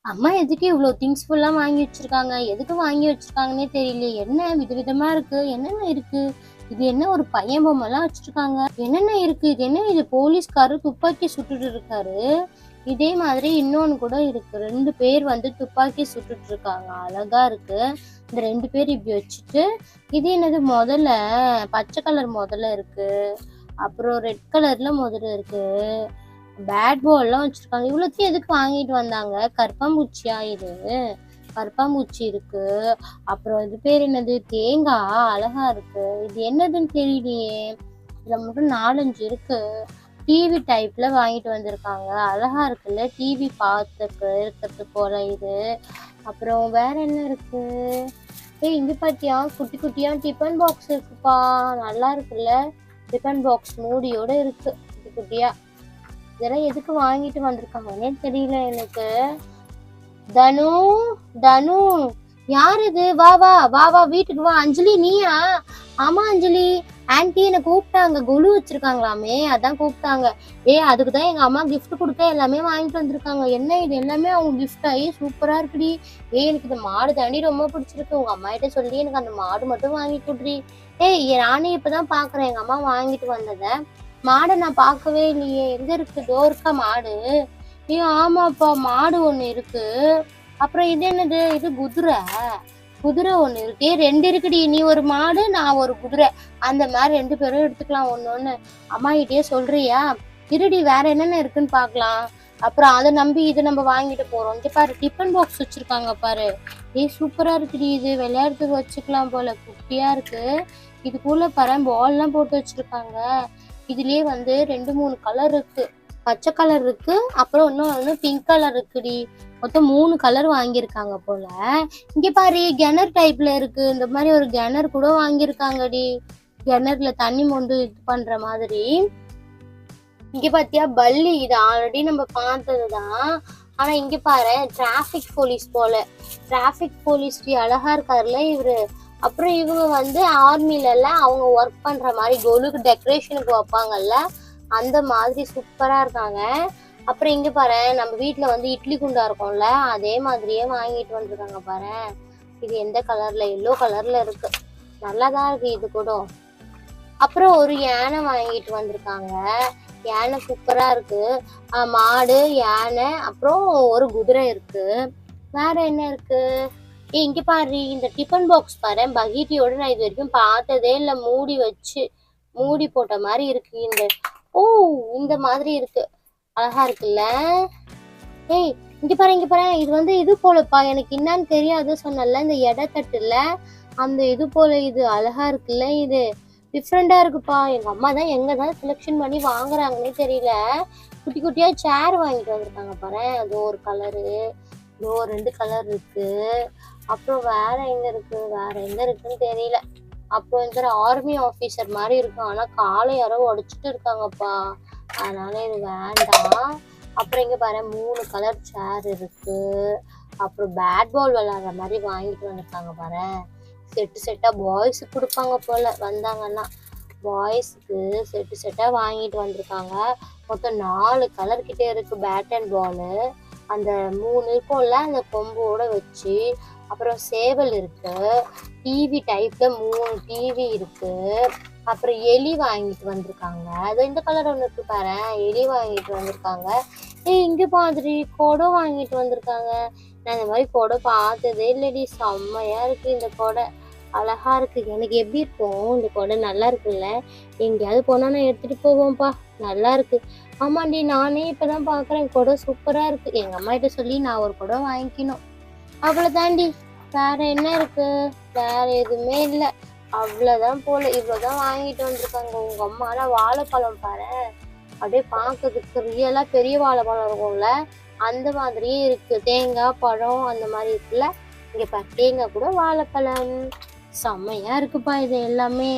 அம்மா எதுக்கு இவ்ளோ திங்ஸ் ஃபுல்லா வாங்கி வச்சிருக்காங்க? எதுக்கு வாங்கி வச்சிருக்காங்கன்னே தெரியலையே! என்ன விதவிதமா இருக்கு? என்னென்ன இருக்கு? இது என்ன ஒரு பையன் பொம்மைலாம் வச்சிருக்காங்க. என்னென்ன இருக்கு? இது என்ன இது போலீஸ்காரர் துப்பாக்கி சுட்டுட்டு இருக்காரு. இதே மாதிரி இன்னொன்னு கூட இருக்கு. 2 பேர் வந்து துப்பாக்கி சுட்டுட்டு இருக்காங்க. அழகா இருக்கு. இந்த 2 பேர் இப்படி வச்சுட்டு, இது என்னது மொதல்ல பச்சை கலர் மொதல்ல இருக்கு. அப்புறம் ரெட் கலர்ல மொதல்ல இருக்கு. பேட் பால்லாம் வச்சிருக்காங்க. இவ்வளோத்தையும் எதுக்கு வாங்கிட்டு வந்தாங்க? கரப்பான்பூச்சியா இது? கரப்பான்பூச்சி இருக்கு. அப்புறம் இது பேர் என்னது? தேங்காய் அழகா இருக்கு. இது என்னதுன்னு தெரியலையே. இதுல மட்டும் 4, 5 இருக்கு. டிவி டைப்ல வாங்கிட்டு வந்திருக்காங்க. அழகா இருக்குல்ல, டிவி பார்த்துக்கு இருக்கிறது போல இது. அப்புறம் வேற என்ன இருக்கு? இங்க பாத்தியா குட்டி குட்டியா டிஃபன் பாக்ஸ் இருக்குப்பா. நல்லா இருக்குல்ல, டிஃபன் பாக்ஸ் மூடியோட இருக்கு குட்டி குட்டியா. இதெல்லாம் எதுக்கு வாங்கிட்டு வந்திருக்காங்கன்னே தெரியல எனக்கு. தனு, தனு, யார் இது? வா வா வா வா வீட்டுக்கு வா. அஞ்சலி நீயா? ஆமா அஞ்சலி, ஆன்ட்டி என்னை கூப்பிட்டாங்க. கொலு வச்சிருக்காங்களாமே, அதான் கூப்பிட்டாங்க. அதுக்குதான் எங்க அம்மா கிஃப்ட் கொடுக்க எல்லாமே வாங்கிட்டு வந்திருக்காங்க. என்ன இது எல்லாமே அவங்க கிஃப்ட் ஆகி சூப்பரா இருக்குடி. எனக்கு இந்த மாடு தாண்டி ரொம்ப பிடிச்சிருக்கு. உங்க அம்மா கிட்ட சொல்லி எனக்கு அந்த மாடு மட்டும் வாங்கி கொடுறி. நானே இப்பதான் பாக்குறேன் எங்க அம்மா வாங்கிட்டு வந்ததை. மாடை நான் பார்க்கவே இல்லையே. எங்க இருக்கு? இதோ இருக்கா மாடு. ஆமாப்பா, மாடு ஒண்ணு இருக்கு. அப்புறம் இது என்னது? இது குதிரை. குதிரை ஒண்ணு இருக்கு. 2 இருக்குடி. நீ ஒரு மாடு, நான் ஒரு குதிரை. அந்த மாதிரி 2 பேரும் எடுத்துக்கலாம் ஒண்ணு. அம்மா கிட்டயே சொல்றியா? இருடி, வேற என்னென்ன இருக்குன்னு பாக்கலாம். அப்புறம் அதை நம்பி இதை நம்ம வாங்கிட்டு போறோம். இங்க பாரு, டிஃபன் பாக்ஸ் வச்சிருக்காங்க பாரு. சூப்பரா இருக்குடி. இது விளையாடுறதுக்கு வச்சுக்கலாம் போல. குட்டியா இருக்கு. இதுக்குள்ள பாரு பால் எல்லாம் போட்டு வச்சிருக்காங்க. இதுலயே வந்து 2, 3 கலர் இருக்கு. பச்சை கலர் இருக்கு, அப்புறம் இன்னொன்னு பிங்க் கலர் இருக்குடி. மொத்தம் 3 கலர் வாங்கியிருக்காங்க போல. இங்க பாரு, கிணறு டைப்ல இருக்கு. இந்த மாதிரி ஒரு கிணறு கூட வாங்கியிருக்காங்கடி. கிணறுல தண்ணி மொண்டு இது பண்ற மாதிரி. இங்க பாத்தியா பல்லி. இது ஆல்ரெடி நம்ம பார்த்ததுதான். ஆனா இங்க பாரு, டிராபிக் போலீஸ் போல. டிராபிக் போலீஸ் அழகா இருக்காருல்ல இவரு. அப்புறம் இவங்க வந்து ஆர்மில எல்லாம் அவங்க ஒர்க் பண்ற மாதிரி கொலுக்கு டெக்கரேஷனுக்கு வைப்பாங்கல்ல, அந்த மாதிரி சூப்பரா இருக்காங்க. அப்புறம் இங்க பாரு, நம்ம வீட்டுல வந்து இட்லி குண்டா இருக்கும்ல, அதே மாதிரியே வாங்கிட்டு வந்திருக்காங்க பாரு. இது எந்த கலர்ல? எல்லோ கலர்ல இருக்கு. நல்லாதான் இருக்கு இது கூட. அப்புறம் ஒரு யானை வாங்கிட்டு வந்திருக்காங்க. யானை சூப்பரா இருக்கு. மாடு, யானை, அப்புறம் ஒரு குதிரை இருக்கு. வேற என்ன இருக்கு? இங்க பாரு, இந்த டிஃபன் பாக்ஸ் பாரு, பகீட்டியோட நான் இது வரைக்கும் பார்த்ததே இல்ல. மூடி போட்ட மாதிரி இருக்கு. இந்த மாதிரி இருக்கு. அழகா இருக்குல்ல. இங்க பாரு, இது வந்து இது போலப்பா. எனக்கு என்னன்னு தெரியாது சொன்னல, இந்த எடைத்தட்டுல அந்த இது போல. இது அழகா இருக்குல்ல, இது டிஃப்ரெண்டா இருக்குப்பா. எங்க அம்மா தான் எங்கதான் செலக்ஷன் பண்ணி வாங்குறாங்கன்னே தெரியல. குட்டி குட்டியா சேர் வாங்கிட்டு வந்திருக்காங்க பாரு. அது ஒரு கலரு, இதோ 2 கலர் இருக்கு. அப்புறம் வேற எங்க இருக்குன்னு தெரியல. அப்புறம் இந்த ஆர்மி ஆபீசர் மாதிரி இருக்கும். ஆனா காலை யாரோ உடைச்சிட்டு இருக்காங்கப்பா, அதனால இது வேண்டாம். அப்புறம் இங்க பாரு, 3 கலர் சேர் இருக்கு. அப்புறம் பேட் பால் விளையாடுற மாதிரி வாங்கிட்டு வந்திருக்காங்க பாரு. செட்டா பாய்ஸுக்கு கொடுப்பாங்க போல வந்தாங்கன்னா. பாய்ஸுக்கு செட்டா வாங்கிட்டு வந்திருக்காங்க. மொத்தம் 4 கலர் கிட்டே இருக்கு பேட் அண்ட் பாலு. அந்த 3 இருக்கும்ல, அந்த கொம்போட வச்சு. அப்புறம் சேவல் இருக்கு. டிவி டைப்ல 3 டிவி இருக்கு. அப்புறம் எலி வாங்கிட்டு வந்திருக்காங்க. அது இந்த கலர் ஒண்ணு இருக்கு பாரு, எலி வாங்கிட்டு வந்திருக்காங்க. இங்க மாதிரி குடம் வாங்கிட்டு வந்திருக்காங்க. நான் இந்த மாதிரி குடம் பார்த்ததே இல்லடி. செம்மையா இருக்கு இந்த குடை. அழகா இருக்கு. எனக்கு எப்படி இருக்கும் இந்த குடை? நல்லா இருக்குல்ல. எங்கேயாவது போனா நான் எடுத்துட்டு போவோம்ப்பா. நல்லா இருக்கு. ஆமாண்டி, நானே இப்பதான் பாக்குறேன். குடை சூப்பரா இருக்கு. எங்க அம்மா கிட்ட சொல்லி நான் ஒரு குடம் வாங்கிக்கணும். அவ்வளவுதாண்டி. வேற என்ன இருக்கு? வேற எதுவுமே இல்ல. அவ்வளவுதான் போல. இவ்வளவுதான் வாங்கிட்டு வந்திருக்காங்க உங்க அம்மா. ஆனா வாழைப்பழம் பாரு, அப்படியே பாக்குறதுக்கு ரியலா பெரிய வாழைப்பழம் இருக்கும்ல, அந்த மாதிரியே இருக்கு. தேங்காய் பழம் அந்த மாதிரி இருக்குல்ல. இங்க பாரு, தேங்காய் கூட வாழைப்பழம். செம்மையா இருக்குப்பா இது எல்லாமே.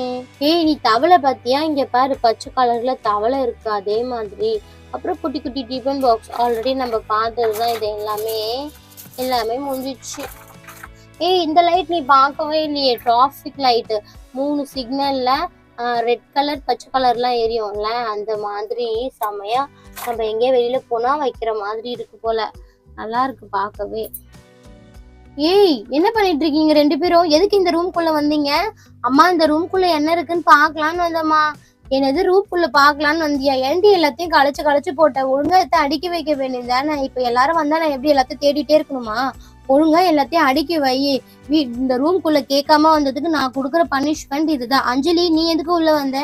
நீ தவளை பாத்தியா? இங்க பாரு, பச்சை கலர்ல தவளை இருக்கு அதே மாதிரி. அப்புறம் குட்டி குட்டி டிஃபன் பாக்ஸ் ஆல்ரெடி நம்ம பார்த்ததுதான். இது எல்லாமே முடிஞ்சிச்சு. இந்த லைட் நீ பார்க்கவே இல்லையே. டிராஃபிக் லைட்டு 3 சிக்னல்ல ரெட் கலர் பச்சை கலர்லாம் எரியும்ல, அந்த மாதிரி செமையா நம்ம எங்கேயோ வெளியில போனா வைக்கிற மாதிரி இருக்கு போல. நல்லா இருக்கு பார்க்கவே. ஏய், என்ன பண்ணிட்டு இருக்கீங்க ரெண்டு பேரும்? எதுக்கு இந்த ரூம்குள்ள வந்தீங்க? அம்மா இந்த ரூம்குள்ள என்ன இருக்குன்னு பாக்கலான்னு வந்தம்மா. என்னது ரூம்குள்ள பாக்கலான்னு வந்தியா? ஏன்டி எல்லாத்தையும் களைச்சு போட்ட? ஒழுங்கா அடுக்கி வைக்க வேண்டியதானே? இப்ப எல்லாரும் வந்தா நான் எப்படி எல்லாத்தையும் தேடிட்டே இருக்கணுமா? ஒழுங்கா எல்லாத்தையும் அடுக்கி வை. இந்த ரூம்குள்ள கேட்காம வந்ததுக்கு நான் கொடுக்குற பனிஷ்மெண்ட் இதுதான். அஞ்சலி, நீ எதுக்கு உள்ள வந்த?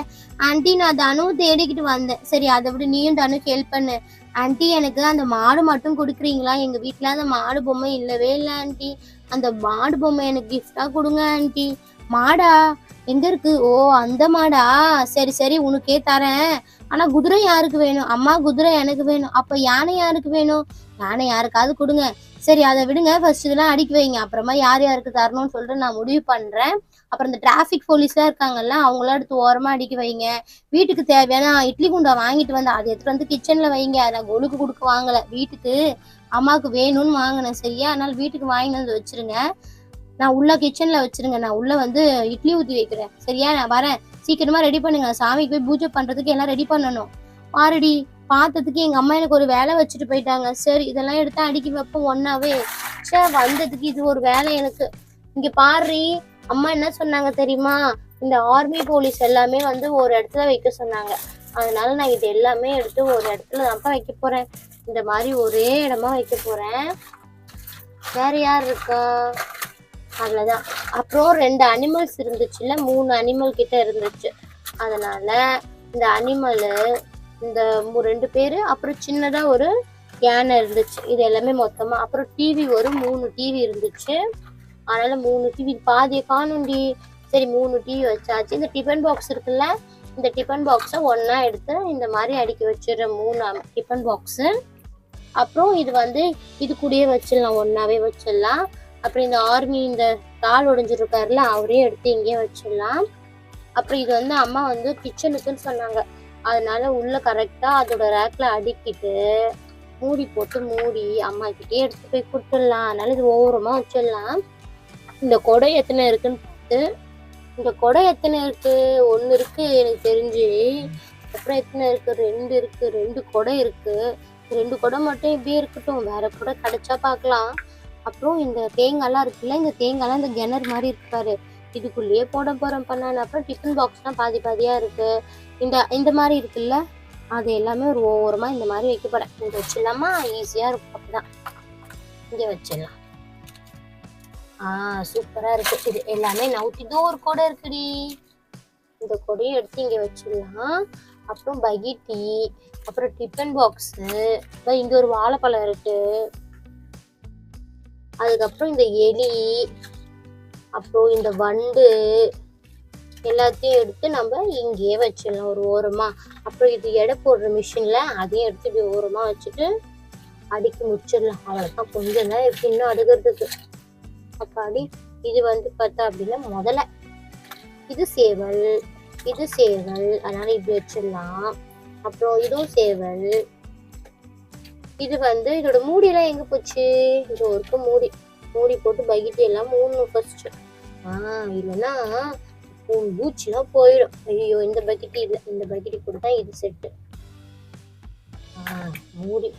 ஆன்ட்டி, நான் தனு தேடிக்கிட்டு வந்தேன். சரி, அதை விட நீயும் தனுக்கு ஹெல்ப் பண்ணு. ஆன்ட்டி, எனக்கு அந்த மாடு மட்டும் கொடுக்குறீங்களா? எங்க வீட்டுல அந்த மாடு பொம்மை இல்லவே இல்லை ஆன்ட்டி. அந்த மாடு பொம்மை எனக்கு கிஃப்டா கொடுங்க ஆன்ட்டி. மாடா? எங்க இருக்கு? ஓ, அந்த மாடா? சரி சரி, உனக்கே தரேன். ஆனா குதிரை யாருக்கு வேணும்? அம்மா, குதிரை எனக்கு வேணும். அப்ப யானை யாருக்கு வேணும்? யானை யாருக்காவது கொடுங்க. சரி, அதை விடுங்க. ஃபர்ஸ்ட் இதெல்லாம் அடுக்கி வைங்க, அப்புறமா யார் யாருக்கு தரணும்னு சொல்லிட்டு நான் முடிவு பண்றேன். அப்புறம் இந்த டிராபிக் போலீஸ்லாம் இருக்காங்கல்ல, அவங்களாம் எடுத்து ஓரமா அடுக்கி வைங்க. வீட்டுக்கு தேவையான இட்லி குண்டா வாங்கிட்டு வந்தா அதை எடுத்துட்டு வந்து கிச்சன்ல வைங்க. நான் கொழுக்கு கொடுக்க வாங்கல, வீட்டுக்கு அம்மாவுக்கு வேணும்னு வாங்கினேன். சரியா? அதனால வீட்டுக்கு வாங்கிட்டு வந்து வச்சிருங்க. நான் உள்ள கிச்சன்ல வச்சிருங்க. நான் உள்ள வந்து இட்லி ஊத்தி வைக்கிறேன். சரியா? நான் வரேன். சீக்கிரமா ரெடி பண்ணுங்க. சாமிக்கு போய் பூஜை பண்றதுக்கு எல்லாம் ரெடி பண்ணணும். பாருடி, பார்த்ததுக்கு எங்க அம்மா எனக்கு ஒரு வேலை வச்சுட்டு போயிட்டாங்க. சரி, இதெல்லாம் எடுத்து அடுக்கி வைப்போம் ஒன்னாவே. சரி, வந்ததுக்கு இது ஒரு வேலை எனக்கு. இங்க பாரு, அம்மா என்ன சொன்னாங்க தெரியுமா? இந்த ஆர்மி போலீஸ் எல்லாமே வந்து ஒரு இடத்துல வைக்க சொன்னாங்க. அதனால நான் இது எல்லாமே எடுத்து ஒரு இடத்துல தான் வைக்க போறேன். இந்த மாதிரி ஒரே இடமா வைக்க போறேன். வேற யார் இருக்கா? அவ்வளவுதான். அப்புறம் 2 அனிமல்ஸ் இருந்துச்சுல்ல, 3 அனிமல் கிட்ட இருந்துச்சு. அதனால இந்த அனிமல், இந்த 2 பேரு, அப்புறம் சின்னதா ஒரு யானை இருந்துச்சு. இது எல்லாமே மொத்தமா. அப்புறம் டிவி, ஒரு 3 டிவி இருந்துச்சு. அதனால 3 டிவி. பாதியை காணுண்டி. சரி, 3 டிவி வச்சாச்சு. இந்த டிஃபன் பாக்ஸ் இருக்குல்ல, இந்த டிஃபன் பாக்ஸை ஒன்னா எடுத்து இந்த மாதிரி அடுக்கி வச்சிடுறேன். 3 டிஃபன் பாக்ஸ். அப்புறம் இது வந்து இது கூடயே வச்சிடலாம், ஒன்னாவே வச்சிடலாம். அப்புறம் இந்த ஆர்மி, இந்த கால் உடைஞ்சிருக்காருல, அவரே எடுத்து இங்கேயே வச்சிடலாம். அப்புறம் இது வந்து அம்மா வந்து கிச்சனுக்குன்னு சொன்னாங்க. அதனால உள்ள கரெக்டா அதோட ரேக்ல அடுக்கிட்டு மூடி போட்டு மூடி அம்மா கிட்டே எடுத்து போய் கொடுத்துடலாம். அதனால இது ஓரமா வச்சிடலாம். இந்த கொடை எத்தனை இருக்குன்னு பார்த்து, இந்த கொடை எத்தனை இருக்கு? 1 இருக்கு எனக்கு தெரிஞ்சு. அப்புறம் எத்தனை இருக்கு? 2 இருக்கு. 2 கொடை இருக்கு. 2 கொடை மட்டும் இப்படியே இருக்கட்டும், வேற கொடை கிடைச்சா பார்க்கலாம். அப்புறம் இந்த தேங்காய்லாம் இருக்குல்ல, இந்த தேங்காய்லாம் இந்த கிணறு மாதிரி இருக்கு பாரு, இதுக்குள்ளேயே போட போறேன் பண்ணான். அப்புறம் டிஃபன் பாக்ஸ் தான் பாதியா இருக்கு. இந்த மாதிரி இருக்குல்ல, அது எல்லாமே ஒரு ஓரமா இந்த மாதிரி வைக்க போறேன். இங்க வச்சிடலாமா? ஈஸியா இருக்கும். அப்படிதான் இங்க வச்சிடலாம். சூப்பரா இருக்கு. இது எல்லாமே நவுத்திதோ ஒரு கொடை இருக்குடி. இந்த கொடையை எடுத்து இங்க வச்சிடலாம். அப்புறம் பகிட்டி, அப்புறம் டிஃபன் பாக்ஸ், இங்க ஒரு வாழைப்பழம் இருக்கு. அதுக்கப்புறம் இந்த எலி, அப்புறம் இந்த வண்டு எல்லாத்தையும் எடுத்து நம்ம இங்கேயே வச்சிடலாம் ஒரு ஓரமா. அப்புறம் இது எடை போடுற மிஷின்ல, அதையும் எடுத்து இப்படி ஓரமா வச்சுட்டு அடுக்கி முடிச்சிடலாம். அவ்வளவுதான். கொஞ்சம் தான் இருக்கு இன்னும் அடுக்கிறதுக்கு. அப்பாடி. இது வந்து பார்த்தா அப்படின்னா முதல்ல இது சேவல், இது சேவல், அதனால இப்படி வச்சிடலாம். அப்புறம் இதுவும் சேவல். இது வந்து இதோட மூடியெல்லாம் எங்க போச்சு? இது ஒருக்கு மூடி போட்டு பக்கெட் எல்லாம் 3 ஃபர்ஸ்ட். இல்லைன்னா பூச்சிலாம் போயிடும். ஐயோ, இந்த பக்கெட் இல்லை, இந்த பக்கெட் கூட தான் இது செட்டு. மூடி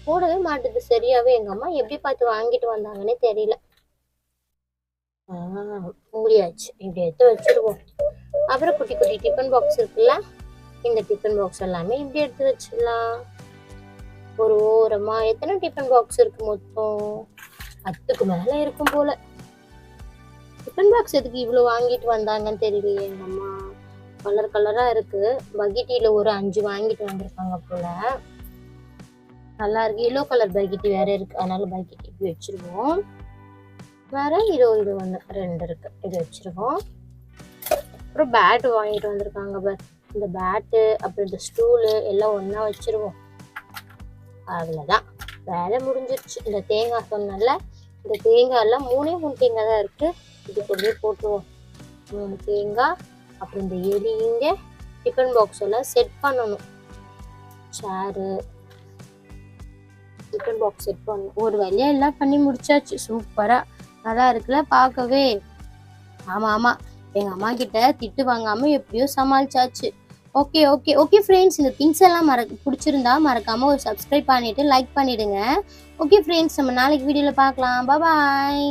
போடவே மாட்டுது சரியாவே. எங்க அம்மா எப்படி பார்த்து வாங்கிட்டு வந்தாங்கன்னே தெரியல. மூடியாச்சு. இப்படி எடுத்து வச்சிருவோம். அப்புறம் குட்டி குட்டி டிஃபன் பாக்ஸ் இருக்குல்ல, இந்த டிஃபன் பாக்ஸ் எல்லாமே இப்படி எடுத்து வச்சிடலாம் ஒரு ஓரமா. எத்தனை டிஃபன் பாக்ஸ் இருக்கு மொத்தம்? 10க்கு மேல இருக்கும் போல. டிஃபன் பாக்ஸ் எதுக்கு இவ்வளவு வாங்கிட்டு வந்தாங்கன்னு தெரியலையே. எங்க அம்மா கலர் கலரா இருக்கு. பக்கெட்டில ஒரு 5 வாங்கிட்டு வந்திருக்காங்க போல. நல்லா இருக்கு. எல்லோ கலர் பக்கெட்டி வேற இருக்கு, அதனால பக்கெட்டி இப்படி வச்சிருவோம். வேற இது 1 2 இருக்கு, இது வச்சிருவோம். அப்புறம் பேட் வாங்கிட்டு வந்திருக்காங்க பாரு, இந்த பேட்டு அப்புறம் இந்த ஸ்டூலு எல்லாம் ஒன்னா வச்சிருவோம். அவ்வளவுதான், வேலை முடிஞ்சிருச்சு. இந்த தேங்காய் சொன்னல, இந்த தேங்காய் எல்லாம் 3 தேங்காய் தான் இருக்கு. இதுக்குள்ளேயே போட்டுருவோம் 3 தேங்காய். அப்புறம் இந்த எலி இங்க டிஃபன் பாக்ஸ் எல்லாம் செட் பண்ணணும். சேரு டிஃபன் பாக்ஸ் செட் பண்ணணும். ஒரு வழியா எல்லாம் பண்ணி முடிச்சாச்சு. சூப்பரா நல்லா இருக்குல்ல பார்க்கவே. ஆமா ஆமா, எங்க அம்மா கிட்ட திட்டு வாங்காம எப்படியோ சமாளிச்சாச்சு. ஓகே ஓகே ஓகே ஃப்ரெண்ட்ஸ், இந்த திங்ஸ் எல்லாம் பிடிச்சிருந்தா மறக்காம ஒரு சப்ஸ்கிரைப் பண்ணிட்டு லைக் பண்ணிடுங்க. ஓகே ஃப்ரெண்ட்ஸ், நம்ம நாளைக்கு வீடியோல பார்க்கலாம். பாய்.